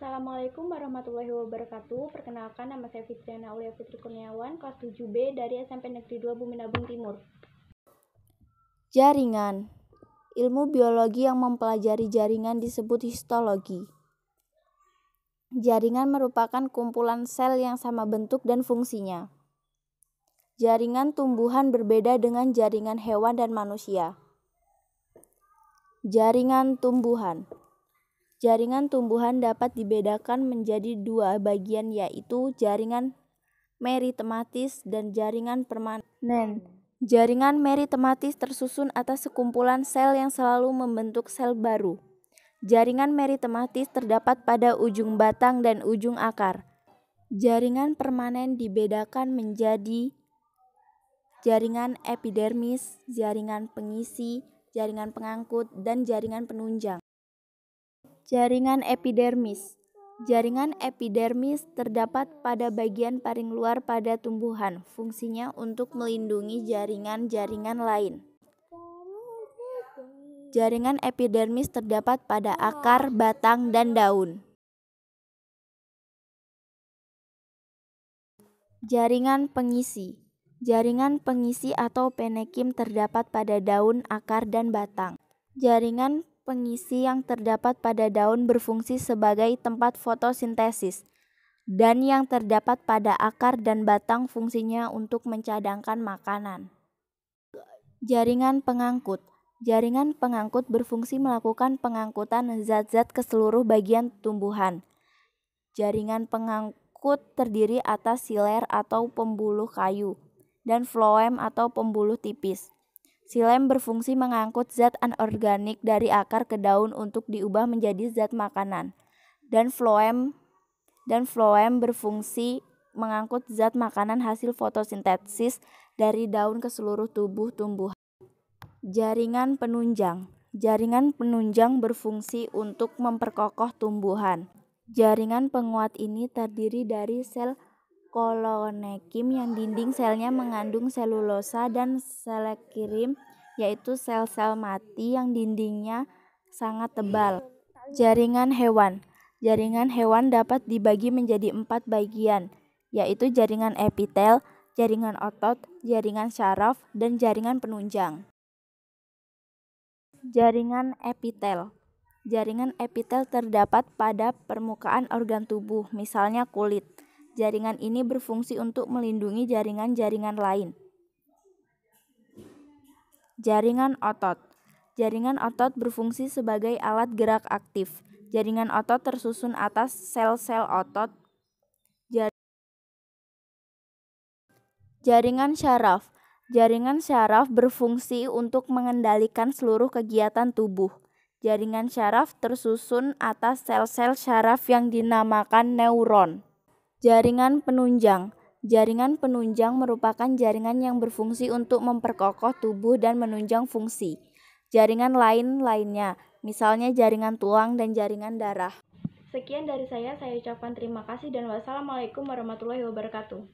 Assalamualaikum warahmatullahi wabarakatuh. Perkenalkan, nama saya Fitriana Aulia Fitri Kurniawan, kelas 7B dari SMP Negeri 2 Bumi Nabung Timur. Jaringan. Ilmu biologi yang mempelajari jaringan disebut histologi. Jaringan merupakan kumpulan sel yang sama bentuk dan fungsinya. Jaringan tumbuhan berbeda dengan jaringan hewan dan manusia. Jaringan tumbuhan. Jaringan tumbuhan dapat dibedakan menjadi dua bagian, yaitu jaringan meritematis dan jaringan permanen. Jaringan meritematis tersusun atas sekumpulan sel yang selalu membentuk sel baru. Jaringan meritematis terdapat pada ujung batang dan ujung akar. Jaringan permanen dibedakan menjadi jaringan epidermis, jaringan pengisi, jaringan pengangkut, dan jaringan penunjang. Jaringan epidermis. Jaringan epidermis terdapat pada bagian paling luar pada tumbuhan. Fungsinya untuk melindungi jaringan-jaringan lain. Jaringan epidermis terdapat pada akar, batang, dan daun. Jaringan pengisi. Jaringan pengisi atau penekim terdapat pada daun, akar, dan batang. Jaringan pengisi yang terdapat pada daun berfungsi sebagai tempat fotosintesis, dan yang terdapat pada akar dan batang fungsinya untuk mencadangkan makanan. Jaringan pengangkut. Jaringan pengangkut berfungsi melakukan pengangkutan zat-zat ke seluruh bagian tumbuhan. Jaringan pengangkut terdiri atas siler atau pembuluh kayu dan floem atau pembuluh tipis. Xilem berfungsi mengangkut zat anorganik dari akar ke daun untuk diubah menjadi zat makanan. Dan floem berfungsi mengangkut zat makanan hasil fotosintesis dari daun ke seluruh tubuh tumbuhan. Jaringan penunjang. Jaringan penunjang berfungsi untuk memperkokoh tumbuhan. Jaringan penguat ini terdiri dari sel kolonekim yang dinding selnya mengandung selulosa, dan selekirim, yaitu sel-sel mati yang dindingnya sangat tebal. Jaringan hewan. Jaringan hewan dapat dibagi menjadi 4 bagian, yaitu jaringan epitel, jaringan otot, jaringan syaraf, dan jaringan penunjang. Jaringan epitel. Jaringan epitel terdapat pada permukaan organ tubuh, misalnya kulit. Jaringan ini berfungsi untuk melindungi jaringan-jaringan lain. Jaringan otot. Jaringan otot berfungsi sebagai alat gerak aktif. Jaringan otot tersusun atas sel-sel otot. Jaringan syaraf. Jaringan syaraf berfungsi untuk mengendalikan seluruh kegiatan tubuh. Jaringan syaraf tersusun atas sel-sel syaraf yang dinamakan neuron. Jaringan penunjang. Jaringan penunjang merupakan jaringan yang berfungsi untuk memperkokoh tubuh dan menunjang fungsi jaringan lainnya, misalnya jaringan tulang dan jaringan darah. Sekian dari saya ucapkan terima kasih dan wassalamualaikum warahmatullahi wabarakatuh.